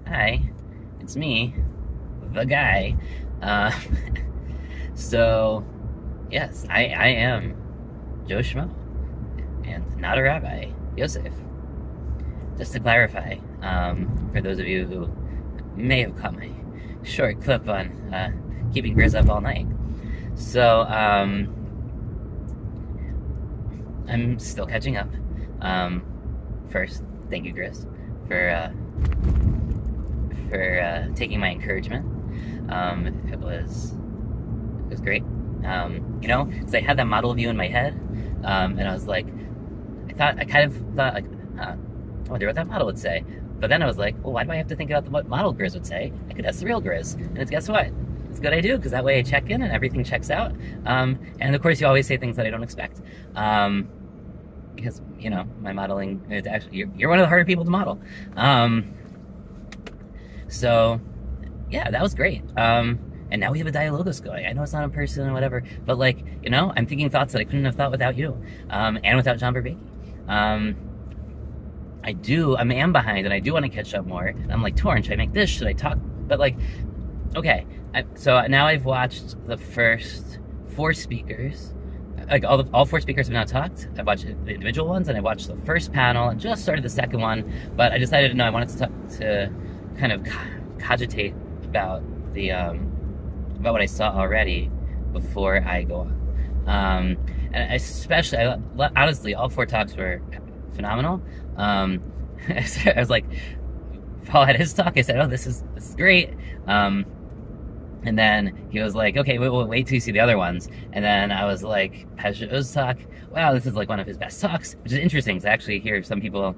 Hi, it's me, the guy. Uh, so, yes, I am Joe Schmo, and not a rabbi, Yosef. Just to clarify, for those of you who may have caught my short clip on keeping Grizz up all night. So, I'm still catching up. First, thank you, Grizz, for taking my encouragement. It was great. Because I had that model view in my head, and I was like, I kind of thought like, I wonder what that model would say. But then I was like, well, why do I have to think about what model Grizz would say? I could ask the real Grizz, and guess what? It's good I do, because that way I check in and everything checks out. And of course, you always say things that I don't expect. Because my modeling is actually you're one of the harder people to model. So yeah, that was great. And now we have a dialogos going. I know it's not in person or whatever, but I'm thinking thoughts that I couldn't have thought without you, and without John Vervaeke. I am behind, and I do want to catch up more. And I'm like, torn, should I make this? Should I talk? But okay. So now I've watched the first 4 speakers. All 4 speakers have now talked. I've watched the individual ones, and I watched the first panel, and just started the second one. But I decided, no, I wanted to talk, to kind of cogitate about about what I saw already before I go on. And especially, honestly, all 4 talks were phenomenal. I was like, Paul had his talk. I said, "Oh, this is great." And then he was like, "Okay, we'll wait till you see the other ones." And then I was like, Pageau's talk. Wow, this is like one of his best talks, which is interesting to actually hear some people.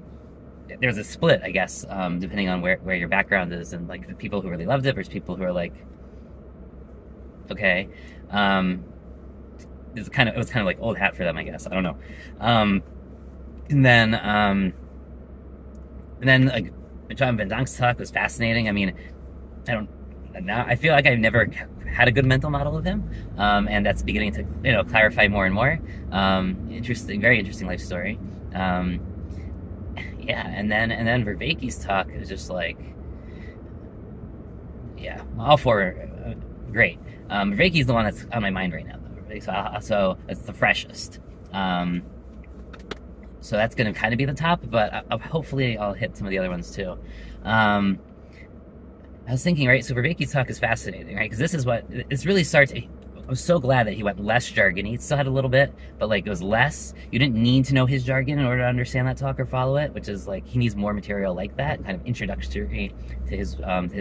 There's a split, I guess, depending on where your background is, and like the people who really loved it versus people who are like, okay. It was kind of like old hat for them, I guess. I don't know. And then like John Van Donk's talk was fascinating. I mean, I feel like I've never had a good mental model of him, and that's beginning to clarify more and more. Interesting, very interesting life story. Yeah, and then Vervaeke's talk is just like, yeah, all 4 are great. Vervaeke's the one that's on my mind right now, though. So it's the freshest. So that's going to kind of be the top, but hopefully I'll hit some of the other ones too. I was thinking, right, so Vervaeke's talk is fascinating, right, because this really starts. I was so glad that he went less jargon. He still had a little bit, but it was less. You didn't need to know his jargon in order to understand that talk or follow it, which is he needs more material like that, kind of introductory to his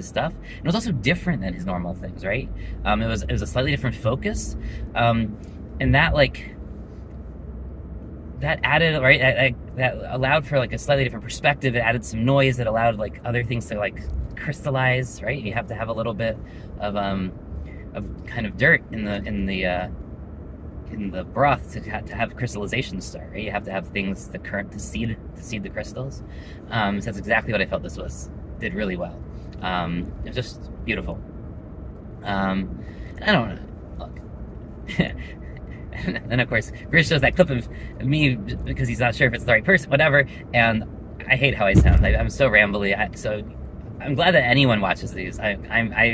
stuff. And it was also different than his normal things, right? It was a slightly different focus, and that that added, right, that allowed for a slightly different perspective. It added some noise that allowed other things to crystallize, right? You have to have a little bit of kind of dirt in the broth to have crystallization start, right? You have to have things to seed the crystals. So that's exactly what I felt did really well. It was just beautiful. I don't know. Look. And of course, Chris shows that clip of me because he's not sure if it's the right person, whatever. And I hate how I sound. I'm so rambly. So I'm glad that anyone watches these. I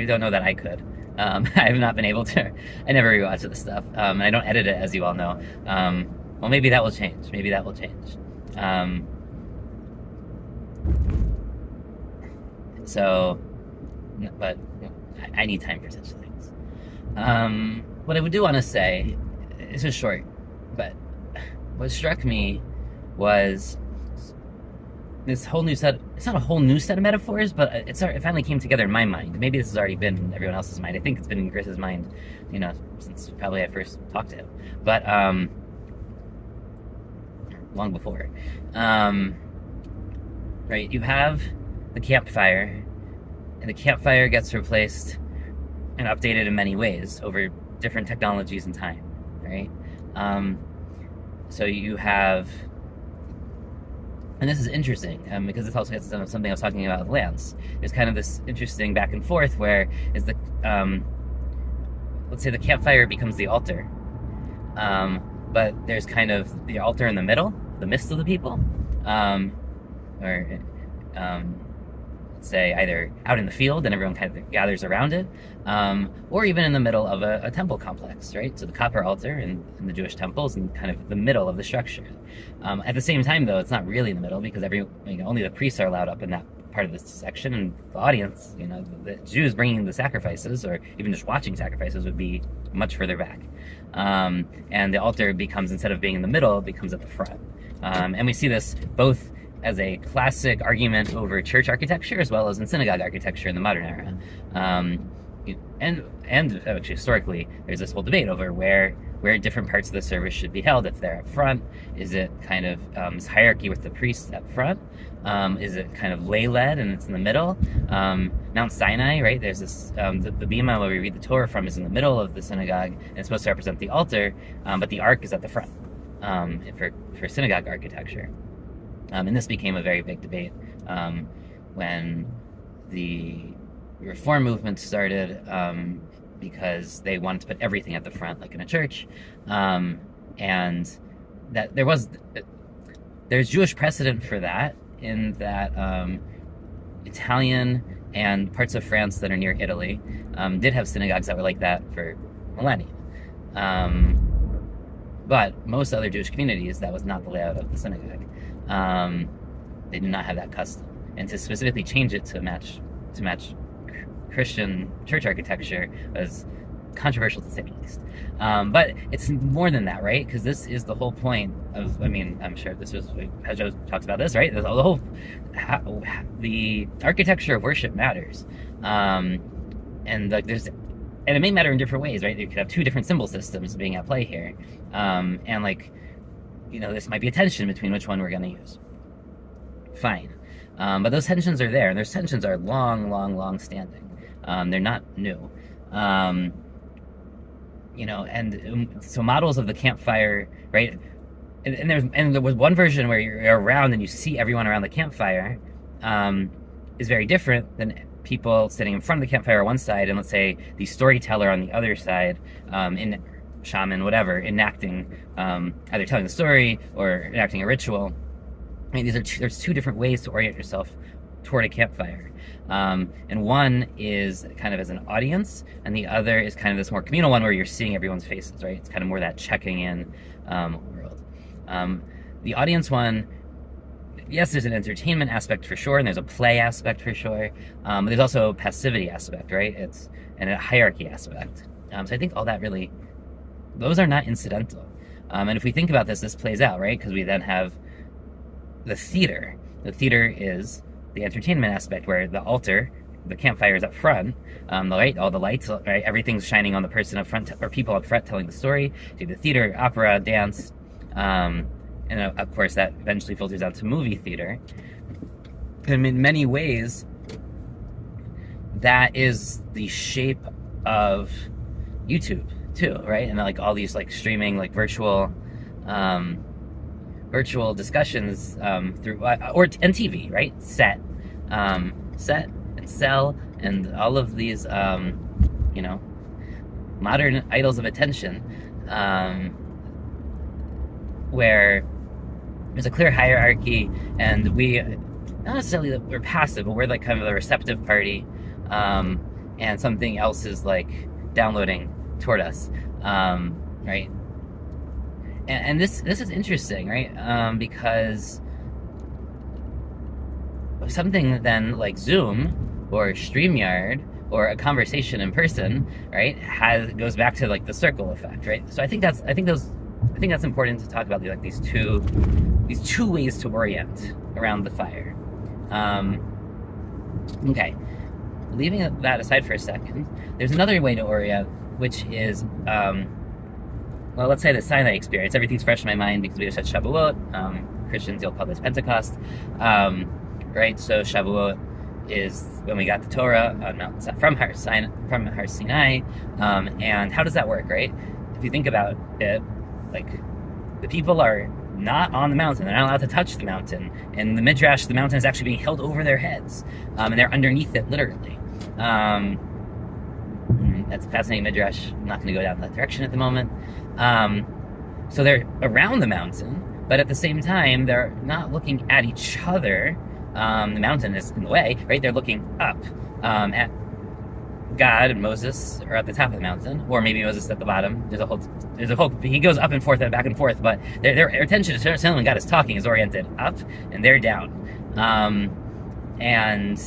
don't know that I could. I have not been able to. I never rewatch this stuff. And I don't edit it, as you all know. Well, maybe that will change. But I need time for such things. What I do want to say, it's just short, but what struck me was this whole new set. It's not a whole new set of metaphors, but it finally came together in my mind. Maybe this has already been in everyone else's mind. I think it's been in Chris's mind, since probably I first talked to him. But long before, right? You have the campfire, and the campfire gets replaced and updated in many ways over different technologies and time, right? So you have. And this is interesting, because this also gets to something I was talking about with Lance. There's kind of this interesting back and forth where is let's say the campfire becomes the altar, but there's kind of the altar in the middle, the midst of the people, let's say, either out in the field and everyone kind of gathers around it, or even in the middle of a temple complex, right? So the copper altar in the Jewish temples in kind of the middle of the structure. At the same time, though, it's not really in the middle because only the priests are allowed up in that part of this section, and the audience, the Jews bringing the sacrifices or even just watching sacrifices would be much further back. And the altar becomes, instead of being in the middle, it becomes at the front. And we see this both as a classic argument over church architecture as well as in synagogue architecture in the modern era. And actually historically, there's this whole debate over where different parts of the service should be held. If they're up front, is it kind of this hierarchy with the priests up front? Is it kind of lay-led and it's in the middle? Mount Sinai, right? There's this, the bima where we read the Torah from is in the middle of the synagogue, and it's supposed to represent the altar, but the ark is at the front for synagogue architecture. And this became a very big debate when the Reform movement started, because they wanted to put everything at the front, like in a church, and that there's Jewish precedent for that, in that Italian and parts of France that are near Italy did have synagogues that were like that for millennia. But most other Jewish communities, that was not the layout of the synagogue. They did not have that custom, and to specifically change it to match Christian church architecture was controversial to say the least. But it's more than that, right? Because this is the whole point of, I'm sure this was, Pageau talks about this, right? The architecture of worship matters. And it may matter in different ways, right? You could have two different symbol systems being at play here. And this might be a tension between which one we're going to use. Fine. But those tensions are there, and those tensions are long standing. They're not new. So models of the campfire, right? And there was one version where you're around and you see everyone around the campfire, is very different than people sitting in front of the campfire on one side, and let's say the storyteller on the other side, in shaman, whatever, enacting, either telling the story or enacting a ritual. There's two different ways to orient yourself toward a campfire. And one is kind of as an audience, and the other is kind of this more communal one where you're seeing everyone's faces, right? It's kind of more that checking in world. The audience one, yes, there's an entertainment aspect for sure, and there's a play aspect for sure, but there's also a passivity aspect, right? And a hierarchy aspect. So I think all that really, those are not incidental. And if we think about this plays out, right? Because we then have the theater. The theater is the entertainment aspect, where the altar, the campfire is up front, all the lights, right? Everything's shining on the person up front, or people up front telling the story. So the theater, opera, dance, and of course that eventually filters down to movie theater. And in many ways, that is the shape of YouTube too, right? And all these streaming, virtual discussions through and TV, right? Set and sell, and all of these modern idols of attention, where there's a clear hierarchy, and we not necessarily that we're passive, but we're kind of the receptive party, and something else is downloading toward us, right? And this is interesting, right? Because something then like Zoom or StreamYard or a conversation in person, right, goes back to the circle effect, right? So I think that's important to talk about these two ways to orient around the fire. Okay, leaving that aside for a second, there's another way to orient, which is let's say the Sinai experience. Everything's fresh in my mind because we just had Shavuot. Christians, you'll call this Pentecost, right? So Shavuot is when we got the Torah from Har Sinai, and how does that work, right? If you think about it, the people are not on the mountain; they're not allowed to touch the mountain. In the Midrash, the mountain is actually being held over their heads, and they're underneath it, literally. That's a fascinating Midrash. I'm not going to go down that direction at the moment. So they're around the mountain, but at the same time, they're not looking at each other. the mountain is in the way, right? They're looking up at God, and Moses are at the top of the mountain, or maybe Moses at the bottom. There's a whole. He goes up and forth and back and forth, but their attention, certainly when God is talking, is oriented up, and they're down. And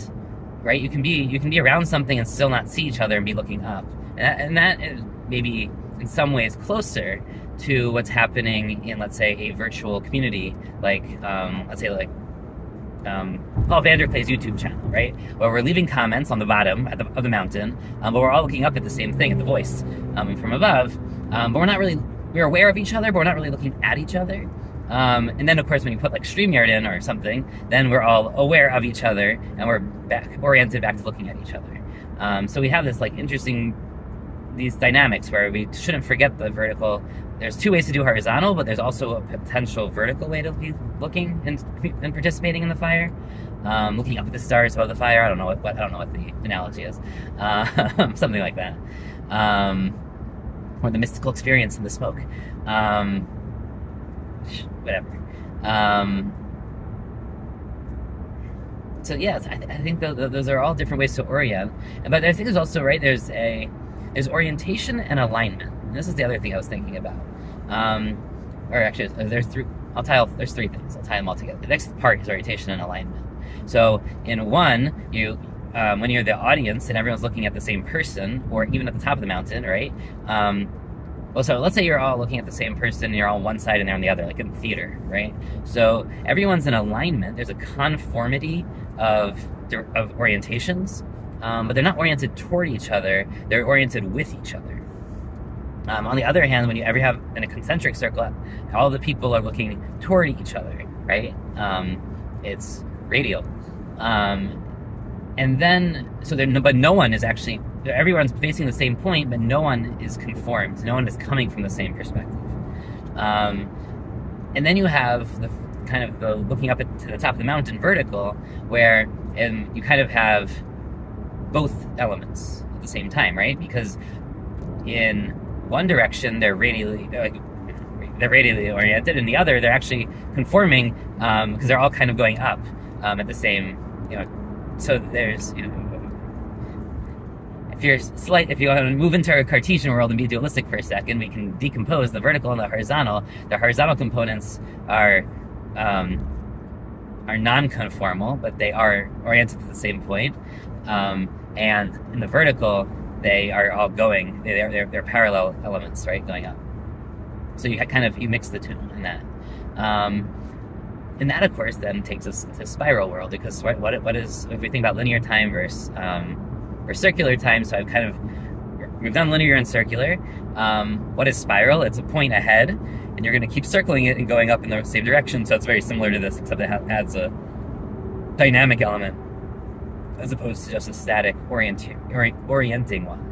right, you can be around something and still not see each other and be looking up, and that is maybe in some ways closer to what's happening in, let's say, a virtual community, like let's say like Paul Vanderklay's YouTube channel, right? Where we're leaving comments on the bottom of the mountain, but we're all looking up at the same thing, at the voice from above. But we're aware of each other, but we're not really looking at each other. And then, of course, when you put like StreamYard in or something, then we're all aware of each other and we're oriented back to looking at each other. So we have this like interesting, these dynamics where we shouldn't forget the vertical. There's two ways to do horizontal, but there's also a potential vertical way to be looking and participating in the fire. Looking up at the stars above the fire. I don't know what the analogy is. Something like that. Or the mystical experience in the smoke. Whatever. So yes, I think those are all different ways to orient. But I think there's also, right, there's orientation and alignment. And this is the other thing I was thinking about. Or actually, there's three things. I'll tie them all together. The next part is orientation and alignment. So in one, when you're the audience and everyone's looking at the same person, or even at the top of the mountain, right? So let's say you're all looking at the same person and you're all on one side and they're on the other, like in theater, right? So everyone's in alignment. There's a conformity of orientations, but they're not oriented toward each other. They're oriented with each other. On the other hand, when you ever have in a concentric circle, all the people are looking toward each other, right? It's radial. And then, but no one is actually, everyone's facing the same point, but no one is conformed. No one is coming from the same perspective. And then you have the kind of the looking up to the top of the mountain vertical, where you kind of have both elements at the same time, right? Because in one direction, they're radially oriented, and the other, they're actually conforming because they're all kind of going up at the same, so there's, if you want to move into a Cartesian world and be dualistic for a second, we can decompose the vertical and the horizontal. The horizontal components are non-conformal, but they are oriented to the same point. And in the vertical, they are all going. They're parallel elements, right, going up. So you mix the two in that. And that, of course, then takes us to spiral world, because what is, if we think about linear time versus circular time, so we've done linear and circular. What is spiral? It's a point ahead, and you're going to keep circling it and going up in the same direction, so it's very similar to this, except it adds a dynamic element, as opposed to just a static orienting one.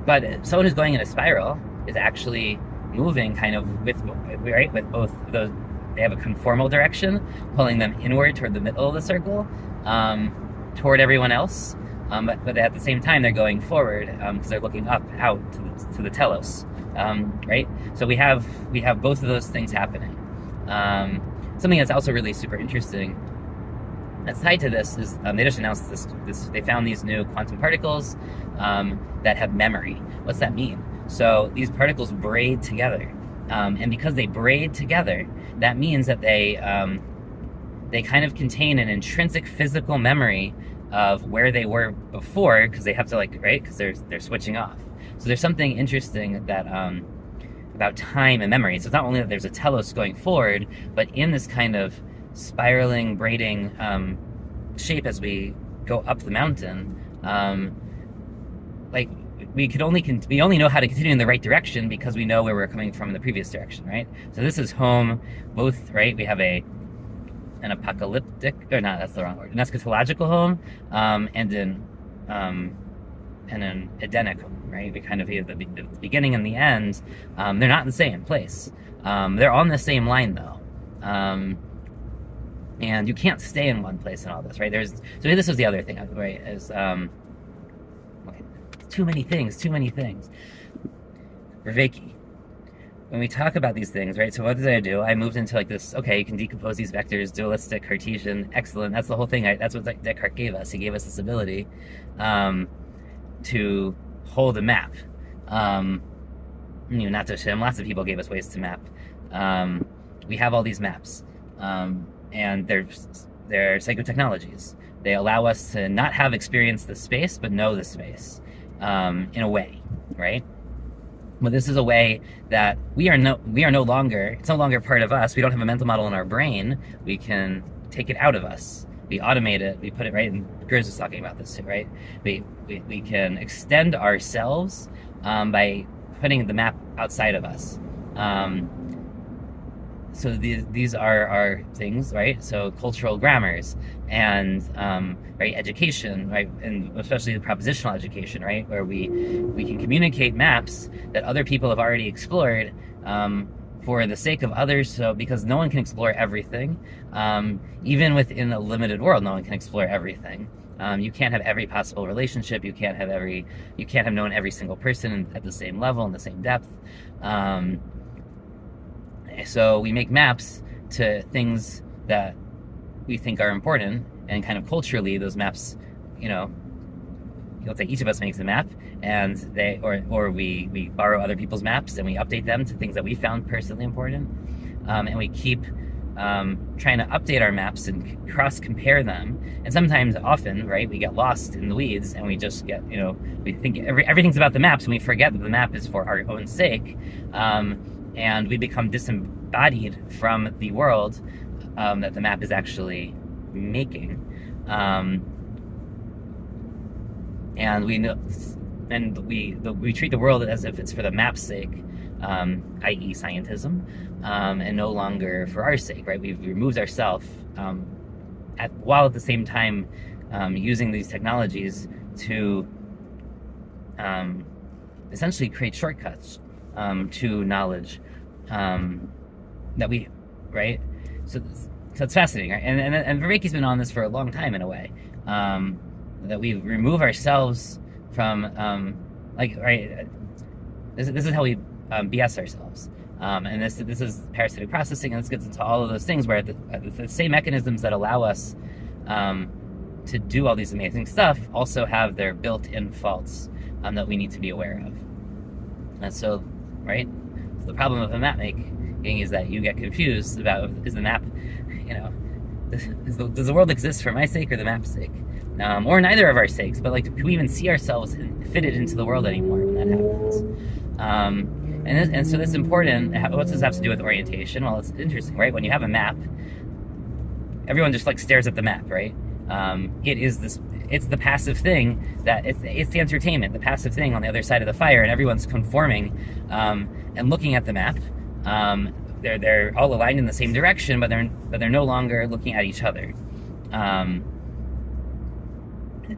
But someone who's going in a spiral is actually moving kind of with both of those. They have a conformal direction, pulling them inward toward the middle of the circle, toward everyone else. But at the same time, they're going forward because they're looking up out to the telos, right? So we have both of those things happening. Something that's also really super interesting that's tied to this is they just announced this. They found these new quantum particles that have memory. What's that mean? So these particles braid together, and because they braid together, that means that they kind of contain an intrinsic physical memory of where they were before, because they have to because they're switching off. So there's something interesting that about time and memory. So it's not only that there's a telos going forward, but in this kind of spiraling, braiding shape as we go up the mountain, we only know how to continue in the right direction because we know where we're coming from in the previous direction, right? So this is home, both, right? We have an apocalyptic, or not, that's the wrong word, an eschatological home, and an Edenic home, right? We kind of have the beginning and the end. They're not in the same place. They're on the same line, though. And you can't stay in one place in all this, right? So this is the other thing, right? Is too many things. Vervaeke. when we talk about these things, right? So what did I do? I moved into like this, okay, you can decompose these vectors, dualistic, Cartesian, excellent. That's the whole thing. That's what Descartes gave us. He gave us this ability to hold a map. Not just him, lots of people gave us ways to map. We have all these maps, and they're psychotechnologies. They allow us to not have experienced the space, but know the space, in a way, right? But this is a way that we are no longer, it's no longer part of us. We don't have a mental model in our brain. We can take it out of us. We automate it. We put it right, and Grizz was talking about this too, right? We can extend ourselves by putting the map outside of us. So these are our things, right? So cultural grammars and right, education, right, and especially the propositional education, right, where we can communicate maps that other people have already explored for the sake of others. So because no one can explore everything, even within a limited world, no one can explore everything. You can't have every possible relationship. You can't have known every single person at the same level and the same depth. So we make maps to things that we think are important, and kind of culturally, those maps, let's say each of us makes a map, and we borrow other people's maps and we update them to things that we found personally important, and we keep trying to update our maps and cross-compare them. And sometimes, often, right, we get lost in the weeds and we just get, we think everything's about the maps, and we forget that the map is for our own sake. And we become disembodied from the world that the map is actually making. And we treat the world as if it's for the map's sake, i.e. scientism, and no longer for our sake, right? We've removed ourselves, while at the same time using these technologies to essentially create shortcuts to knowledge that we, right? So it's fascinating, right? And Vervaeke's been on this for a long time in a way, that we remove ourselves from, right? This is how we BS ourselves, and this is parasitic processing, and this gets into all of those things where the same mechanisms that allow us to do all these amazing stuff also have their built-in faults that we need to be aware of. And so, right? So the problem of a map making is that you get confused about, is the map, does the world exist for my sake or the map's sake? Or neither of our sakes, but like, do we even see ourselves fitted into the world anymore when that happens? And so this is important. What does this have to do with orientation? Well, it's interesting, right? When you have a map, everyone just like stares at the map, right? It's the passive thing that it's the entertainment, the passive thing on the other side of the fire, and everyone's conforming and looking at the map. They're all aligned in the same direction, but they're no longer looking at each other.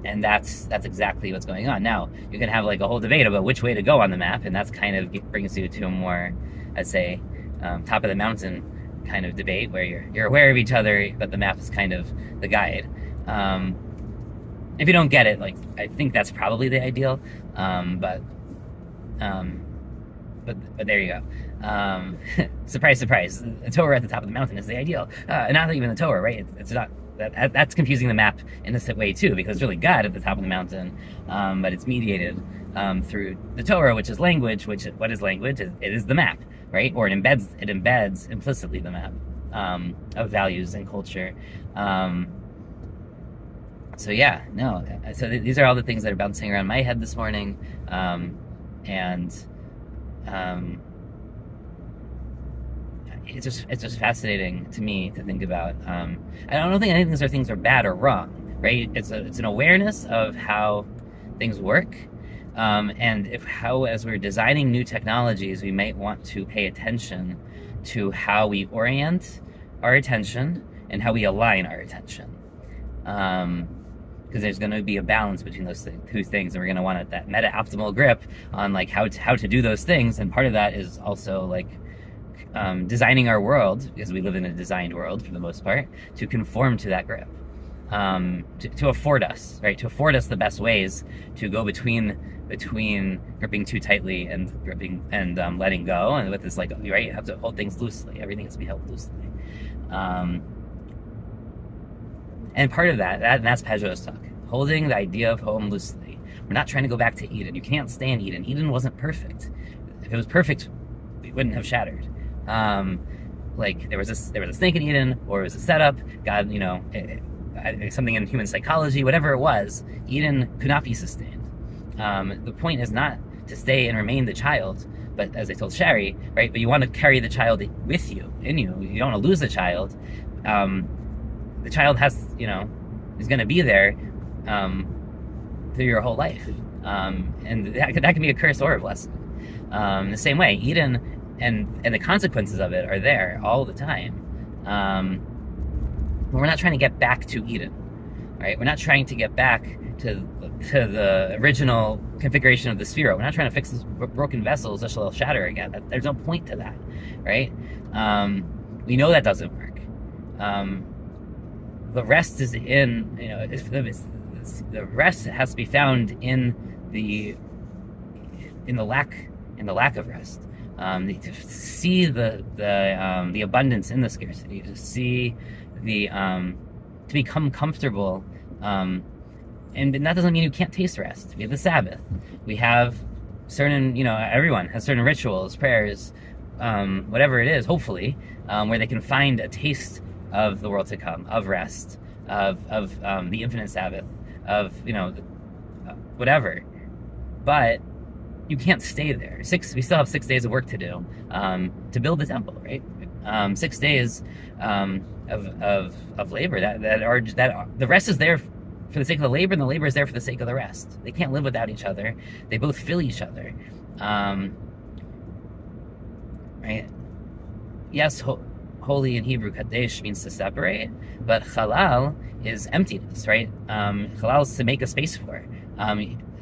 And that's exactly what's going on. Now, you can have like a whole debate about which way to go on the map, and that's kind of brings you to a more, I'd say, top of the mountain kind of debate where you're aware of each other, but the map is kind of the guide. If you don't get it, like, I think that's probably the ideal, but there you go. Surprise, surprise, the Torah at the top of the mountain is the ideal. Not even the Torah, right? It's not. That's confusing the map in this way too, because it's really God at the top of the mountain, but it's mediated through the Torah, which is language. What is language? It is the map, right? Or it embeds implicitly the map of values and culture. So yeah, no. So these are all the things that are bouncing around my head this morning, it's just fascinating to me to think about. I don't think any of these things are bad or wrong, right? It's an awareness of how things work, and as we're designing new technologies, we might want to pay attention to how we orient our attention and how we align our attention. Because there's going to be a balance between those two things, and we're going to want that meta-optimal grip on like how to do those things, and part of that is also like designing our world, because we live in a designed world for the most part, to conform to that grip. to afford us, right? To afford us the best ways to go between gripping too tightly and gripping and letting go, and with this, like, right, you have to hold things loosely. Everything has to be held loosely. And part of that's Pageau's talk, holding the idea of home loosely. We're not trying to go back to Eden. You can't stay in Eden. Eden wasn't perfect. If it was perfect, we wouldn't have shattered. Like there was a snake in Eden, or it was a setup. God, something in human psychology, whatever it was, Eden could not be sustained. The point is not to stay and remain the child, but as I told Sherry, right? But you want to carry the child with you, in you. You don't want to lose the child. The child has, is going to be there through your whole life, and that can be a curse or a blessing. The same way, Eden and the consequences of it are there all the time. But we're not trying to get back to Eden, right? We're not trying to get back to the original configuration of the sphere. We're not trying to fix this broken vessels so they'll shatter again. There's no point to that, right? We know that doesn't work. The rest is in, the rest has to be found in the lack of rest. To see the abundance in the scarcity, to see to become comfortable, and that doesn't mean you can't taste rest. We have the Sabbath. We have certain, everyone has certain rituals, prayers, whatever it is, hopefully, where they can find a taste of the world to come, of rest, of the infinite Sabbath, of whatever. But you can't stay there. We still have 6 days of work to do to build the temple, right? 6 days of labor that the rest is there for the sake of the labor, and the labor is there for the sake of the rest. They can't live without each other. They both fill each other, right? Yes, holy in Hebrew, kadesh means to separate, but halal is emptiness, right? Halal is to make a space for.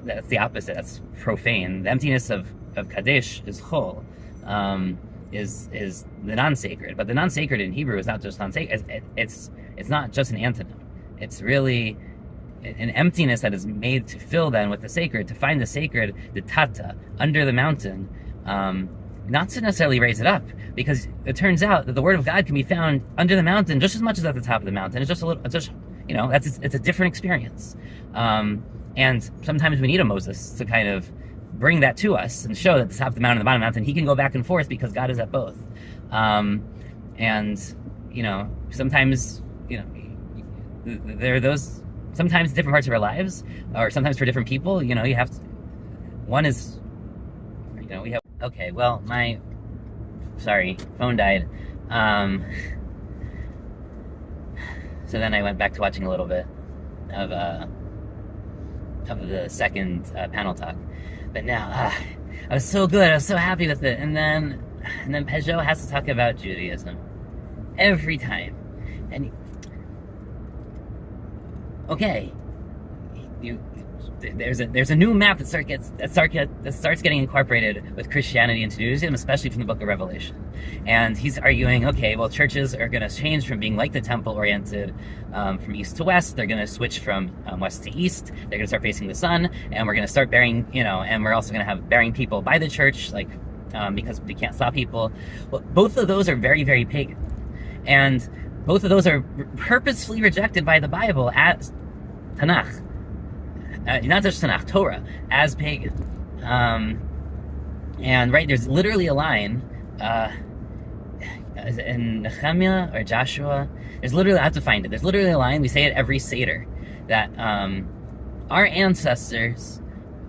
That's the opposite. That's profane. The emptiness of kadesh is chol, is the non-sacred. But the non-sacred in Hebrew is not just non-sacred. It's not just an antonym. It's really an emptiness that is made to fill then with the sacred, to find the sacred, the tata, under the mountain, not to necessarily raise it up, because it turns out that the word of God can be found under the mountain just as much as at the top of the mountain. It's just a little, it's a different experience. And sometimes we need a Moses to kind of bring that to us and show that the top of the mountain and the bottom of the mountain, he can go back and forth because God is at both. And sometimes, there are those, sometimes different parts of our lives, or sometimes for different people, you have to, one is, we have, okay, well, phone died. So then I went back to watching a little bit of the second panel talk. But now, I was so good, I was so happy with it. And then Pageau has to talk about Judaism every time. And okay, there's a new map that starts getting incorporated with Christianity into Judaism, especially from the Book of Revelation. And he's arguing, okay, well, churches are going to change from being like the temple oriented from east to west. They're going to switch from west to east. They're going to start facing the sun, and we're going to start burying, and we're also going to have burying people by the church, like because we can't stop people. Well, both of those are very, very pagan, and both of those are purposefully rejected by the Bible as Tanakh. Not just Tanakh, Torah, as pagan. And right, there's literally a line in Nehemiah or Joshua. There's literally, I have to find it. There's literally a line, we say it every Seder, that our ancestors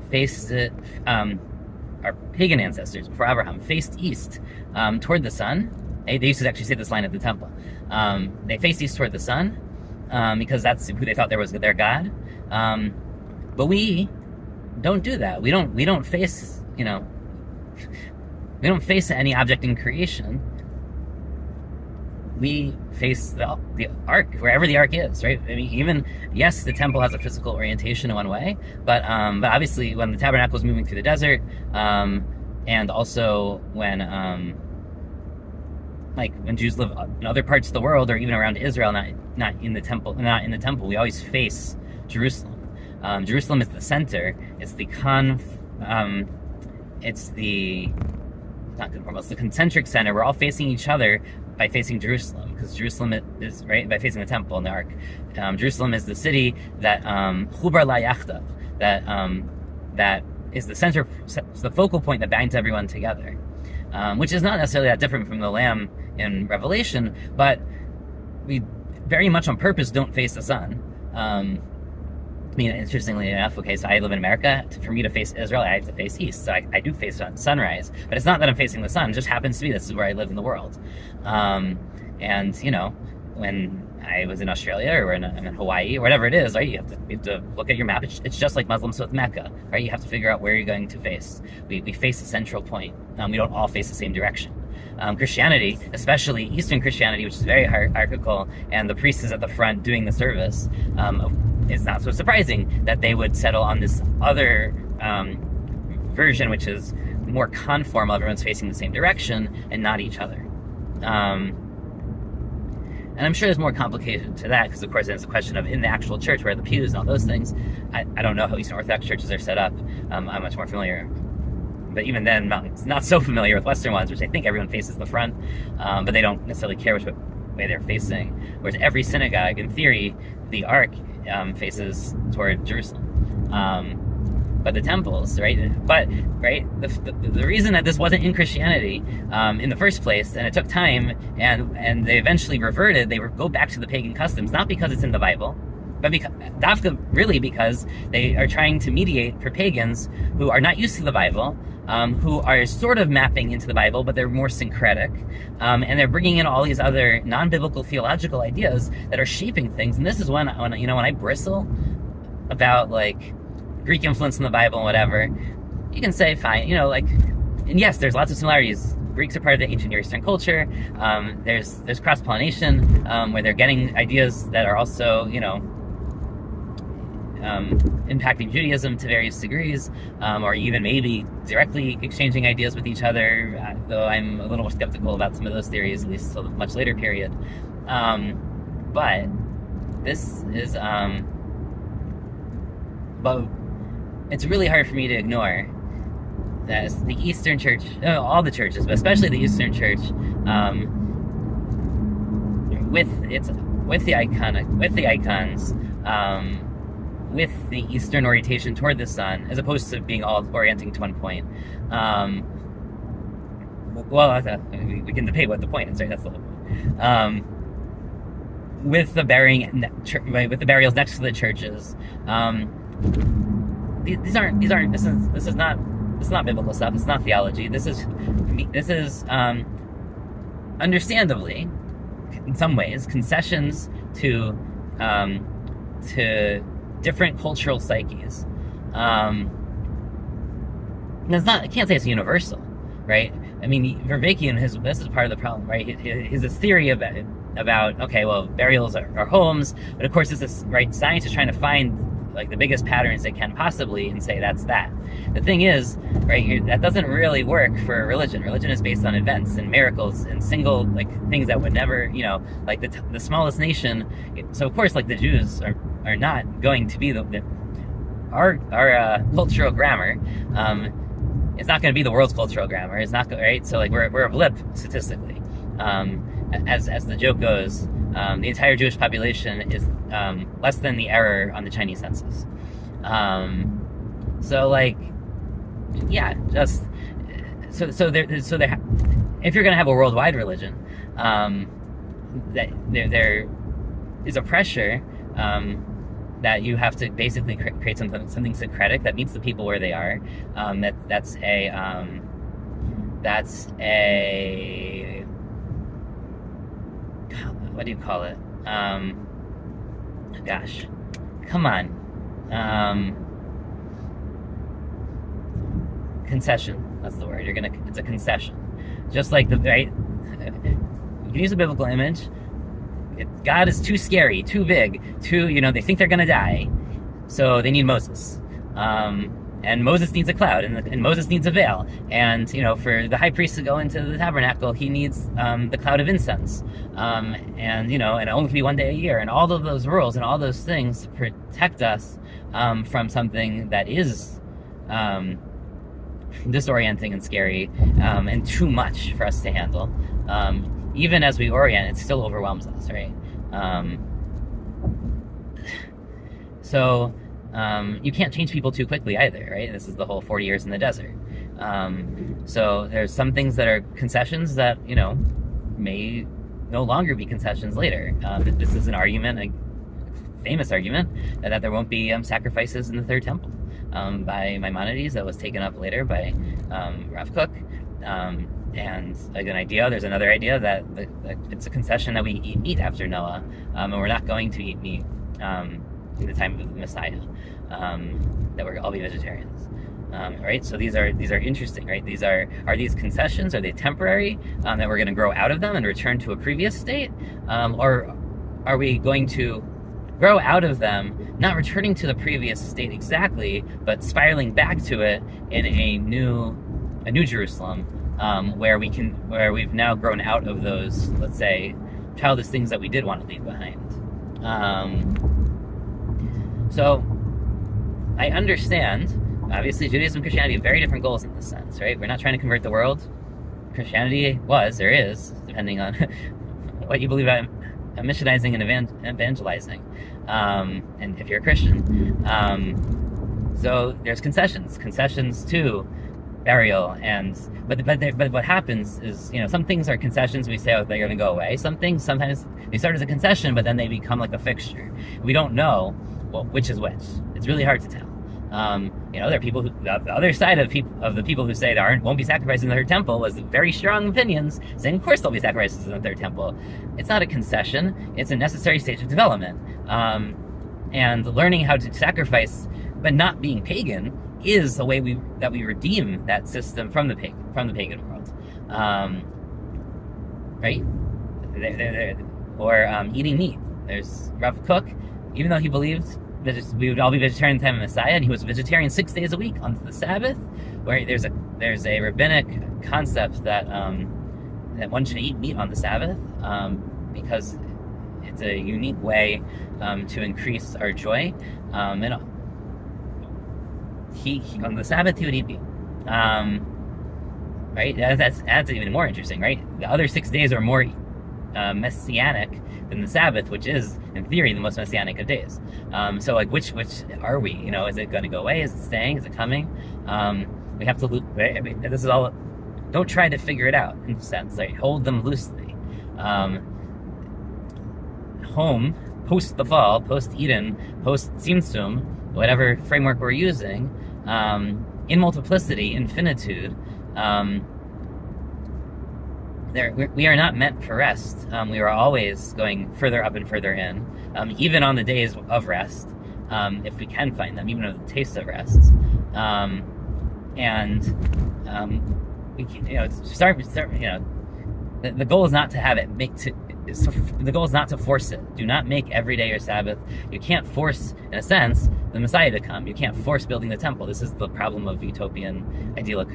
faced it, our pagan ancestors before Abraham faced east toward the sun. They used to actually say this line at the temple. They faced east toward the sun because that's who they thought was their God. But we don't do that. We don't face, we don't face any object in creation. We face the ark, wherever the ark is, right? I mean, even, yes, the temple has a physical orientation in one way, but obviously when the tabernacle is moving through the desert, and also when like when Jews live in other parts of the world or even around Israel, not in the temple, we always face Jerusalem. Jerusalem is the center. It's the it's the concentric center. We're all facing each other by facing Jerusalem, because Jerusalem is right by facing the temple and the ark. Jerusalem is the city that Chubar la Yachdav, that is the center, the focal point that binds everyone together, which is not necessarily that different from the Lamb in Revelation, but we very much on purpose don't face the sun. I mean, interestingly enough, okay, so I live in America. For me to face Israel, I have to face east. So I do face sunrise. But it's not that I'm facing the sun. It just happens to be this is where I live in the world. And, you know, when I was in Australia or I'm in Hawaii or whatever it is, right, you have to look at your map. It's just like Muslims with Mecca, right? You have to figure out where you're going to face. We face a central point. We don't all face the same direction. Christianity, especially Eastern Christianity, which is very hierarchical, and the priest is at the front doing the service, it's not so surprising that they would settle on this other version, which is more conformal. Everyone's facing the same direction and not each other. And I'm sure there's more complicated to that, because of course there's a question of in the actual church where the pews and all those things. I don't know how Eastern Orthodox churches are set up. I'm much more familiar, but even then, not so familiar with Western ones, which I think everyone faces the front, but they don't necessarily care which way they're facing. Whereas every synagogue, in theory, the ark faces toward Jerusalem. But the temples, right? But the reason that this wasn't in Christianity in the first place, and it took time, and they eventually reverted. They go back to the pagan customs, not because it's in the Bible, but because they are trying to mediate for pagans who are not used to the Bible, who are sort of mapping into the Bible, but they're more syncretic, and they're bringing in all these other non-biblical theological ideas that are shaping things. And this is when I bristle about like Greek influence in the Bible and whatever, you can say fine, and yes, there's lots of similarities. Greeks are part of the ancient Near Eastern culture. There's cross-pollination, where they're getting ideas that are also, impacting Judaism to various degrees, or even maybe directly exchanging ideas with each other, though I'm a little more skeptical about some of those theories, at least till a much later period. But this is, but it's really hard for me to ignore that the Eastern Church, all the churches, but especially the Eastern Church, with the icons, with the Eastern orientation toward the sun, as opposed to being all orienting to one point. We can debate what the point is, right? That's the whole point. With the burials next to the churches, this is not biblical stuff. It's not theology. This is understandably, in some ways, concessions to different cultural psyches. I can't say it's universal, right? I mean, Vervaeke, this is part of the problem, right? His theory about okay, well, burials are homes, but of course, science is trying to find like the biggest patterns they can possibly and say that's that. The thing is, right, that doesn't really work for religion. Religion is based on events and miracles and single things that would never, like the smallest nation. So of course, like the Jews are not going to be our cultural grammar. It's not going to be the world's cultural grammar. It's not right. So like we're a blip statistically. As the joke goes, the entire Jewish population is less than the error on the Chinese census. So like, yeah, just so there. If you're going to have a worldwide religion, that there is a pressure that you have to basically create something syncretic that meets the people where they are. That's a what do you call it? Gosh, come on. Concession. That's the word. It's a concession. Just like you can use a biblical image. God is too scary, too big, they think they're gonna die, so they need Moses. and Moses needs a cloud, and Moses needs a veil, and for the high priest to go into the tabernacle, he needs the cloud of incense, and and it only can be one day a year, and all of those rules and all those things protect us from something that is disorienting and scary, and too much for us to handle. Even as we orient, it still overwhelms us, right? So you can't change people too quickly either, right? This is the whole 40 years in the desert. So there's some things that are concessions that, may no longer be concessions later. This is an argument, a famous argument, that there won't be sacrifices in the third temple by Maimonides, that was taken up later by Rav Kook. And like there's another idea that it's a concession that we eat meat after Noah, and we're not going to eat meat in the time of the Messiah, that we'll all be vegetarians, right? So these are interesting, right? Are these concessions? Are they temporary, that we're going to grow out of them and return to a previous state, or are we going to grow out of them, not returning to the previous state exactly, but spiraling back to it in a new Jerusalem, where we've now grown out of those, let's say, childish things that we did want to leave behind. So I understand, obviously, Judaism and Christianity have very different goals in this sense, right? We're not trying to convert the world. Christianity is, depending on what you believe about missionizing and evangelizing, and if you're a Christian. So there's concessions to burial, but what happens is, some things are concessions. We say, they're going to go away. Some things, sometimes they start as a concession, but then they become like a fixture. We don't know which is which. It's really hard to tell. There are people the other side of the people who say there won't be sacrifices in the third temple was very strong opinions, saying of course there'll be sacrifices in the third temple. It's not a concession. It's a necessary stage of development. And learning how to sacrifice, but not being pagan, is a way that we redeem that system from the pagan world, right? Or eating meat. There's Rav Kook, even though he believed we would all be vegetarian in the time of Messiah, and he was vegetarian 6 days a week on the Sabbath, where there's a rabbinic concept that one should eat meat on the Sabbath, because it's a unique way to increase our joy. And he on the Sabbath he would eat meat, right? That's even more interesting, right? The other 6 days are more messianic than the Sabbath, which is in theory the most messianic of days. So like which are we? Is it going to go away? Is it staying? Is it coming? We have to this is all. Don't try to figure it out, in a sense. Like, hold them loosely. Home, post the fall, post Eden, post Tzimtzum, whatever framework we're using, in multiplicity, infinitude, we are not meant for rest. We are always going further up and further in, even on the days of rest, if we can find them, even with the taste of rest. We can, start. The goal is not to have it the goal is not to force it. Do not make every day your Sabbath. You can't force, in a sense, the Messiah to come. You can't force building the temple. This is the problem of utopian, idyllic,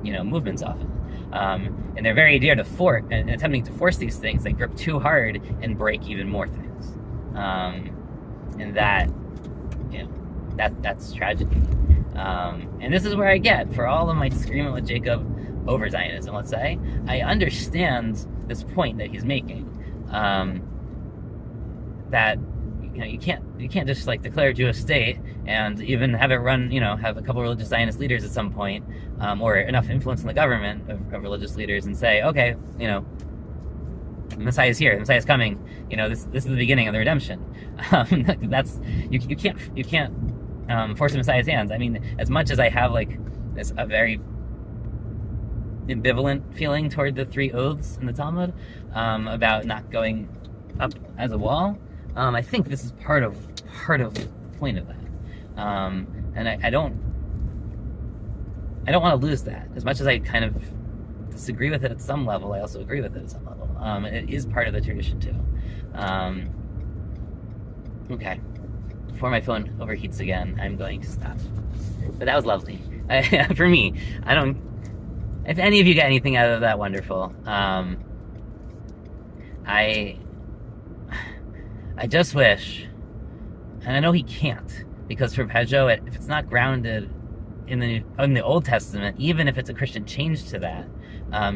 movements often. And they're very dear to and attempting to force these things. They grip too hard and break even more things. And that's tragedy. And this is where I get, for all of my disagreement with Jacob over Zionism, let's say, I understand this point that he's making, that you can't just like declare a Jewish state and even have it run, have a couple of religious Zionist leaders at some point, or enough influence in the government of religious leaders, and say, okay, the Messiah is here, the Messiah is coming, this is the beginning of the redemption. That's you can't force the Messiah's hands. I mean, as much as I have like a very ambivalent feeling toward the 3 oaths in the Talmud, about not going up as a wall, I think this is part of the point of that, and I don't want to lose that. As much as I kind of disagree with it at some level, I also agree with it at some level. It is part of the tradition too. Okay. before my phone overheats again, I'm going to stop. But that was lovely. For me, I don't. If any of you get anything out of that, wonderful. I just wish, and I know he can't, because for Pageau, if it's not grounded in the Old Testament, even if it's a Christian change to that,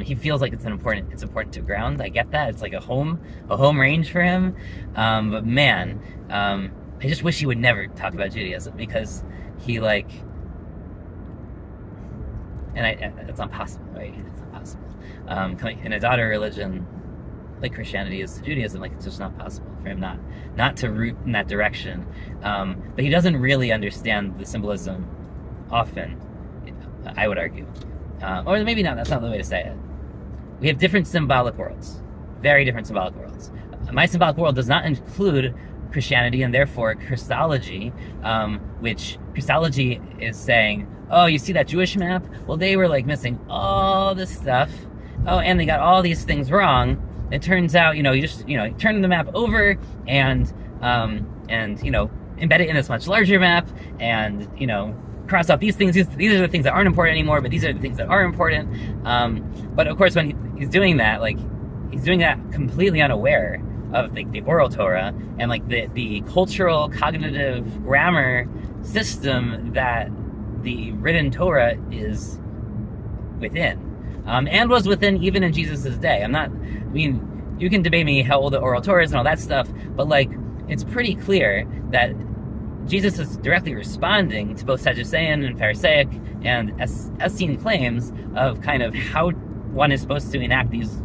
he feels like it's important to ground. I get that. It's like a home range for him. But man, I just wish he would never talk about Judaism, because he like, it's not possible, right? It's not possible. Coming in a daughter religion like Christianity is to Judaism, like it's just not possible for him not to root in that direction. But he doesn't really understand the symbolism often, I would argue. Or maybe not, that's not the way to say it. We have different symbolic worlds, very different symbolic worlds. My symbolic world does not include Christianity, and therefore Christology, which Christology is saying, oh, you see that Jewish map? Well, they were like missing all this stuff. Oh, and they got all these things wrong. It turns out, you just, turn the map over and embed it in this much larger map, and, cross off these things. These are the things that aren't important anymore, but these are the things that are important. But of course, when he's doing that, he's doing that completely unaware of the oral Torah and the cultural, cognitive, grammar system that the written Torah is within, and was within even in Jesus' day. You can debate me how old the oral Torah is and all that stuff, but it's pretty clear that Jesus is directly responding to both Sadducean and Pharisaic and Essene claims of kind of how one is supposed to enact this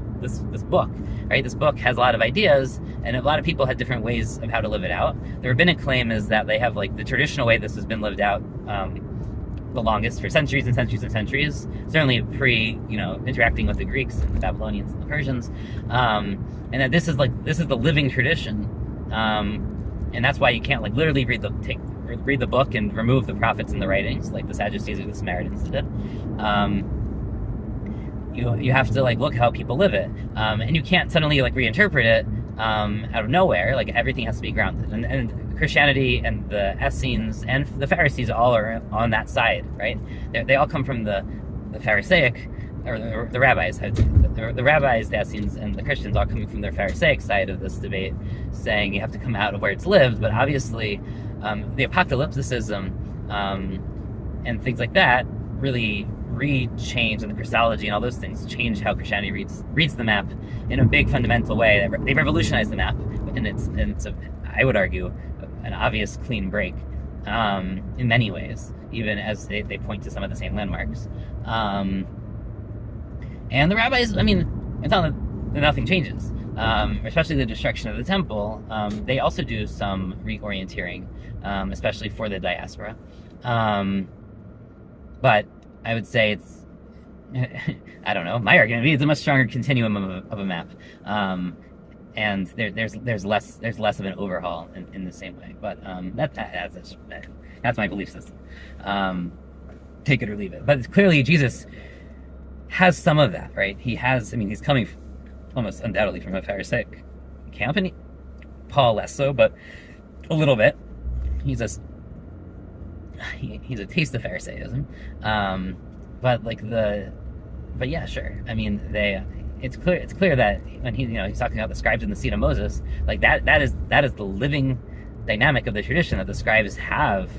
book, right? This book has a lot of ideas, and a lot of people had different ways of how to live it out. The rabbinic claim is that they have the traditional way this has been lived out the longest for centuries and centuries and centuries, certainly interacting with the Greeks and the Babylonians and the Persians, and that this is the living tradition, and that's why you can't literally read the book and remove the prophets and the writings like the Sadducees or the Samaritans did. You have to look how people live it, and you can't suddenly reinterpret it out of nowhere. Everything has to be grounded, and Christianity and the Essenes and the Pharisees all are on that side, right? They all come from the Pharisaic, or the rabbis. The rabbis, the Essenes, and the Christians all coming from their Pharisaic side of this debate, saying you have to come out of where it's lived. But obviously, the apocalypticism and things like that really change, and the Christology and all those things change how Christianity reads the map in a big fundamental way. They revolutionized the map, and it's I would argue, an obvious clean break in many ways, even as they point to some of the same landmarks. And the rabbis, it's not that nothing changes, especially the destruction of the temple. They also do some reorienteering, especially for the diaspora. But I would say it's, I don't know, my argument would be it's a much stronger continuum of a map. And there's less of an overhaul in the same way. But that's my belief system. Take it or leave it. But clearly Jesus has some of that, right? He has, he's coming almost undoubtedly from a Pharisaic camp, and Paul less so, but a little bit. He's a taste of Pharisaism. But yeah, sure. It's clear that when he's talking about the scribes in the seat of Moses, that is the living dynamic of the tradition, that the scribes have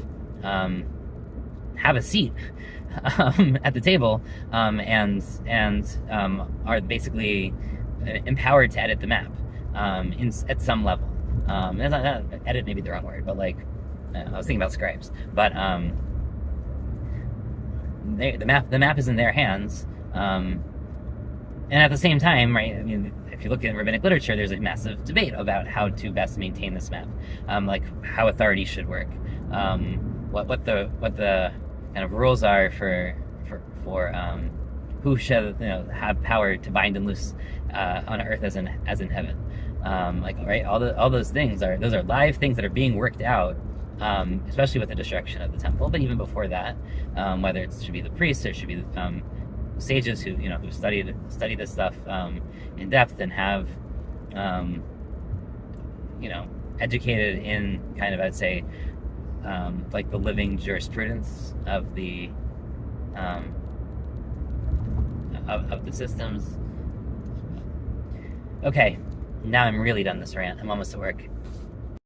a seat at the table, and are basically empowered to edit the map at some level. Edit may be the wrong word, but I was thinking about scribes, but the map is in their hands. And at the same time, right, if you look at rabbinic literature, there's a massive debate about how to best maintain this map, how authority should work, what the kind of rules are for who should have power to bind and loose on earth as in heaven, right, all those things are live things that are being worked out, especially with the destruction of the temple, but even before that, whether it should be the priests or it should be sages who study this stuff in depth and have educated in kind of, I'd say, like the living jurisprudence of the of the systems. Okay, now I'm really done this rant. I'm almost at work.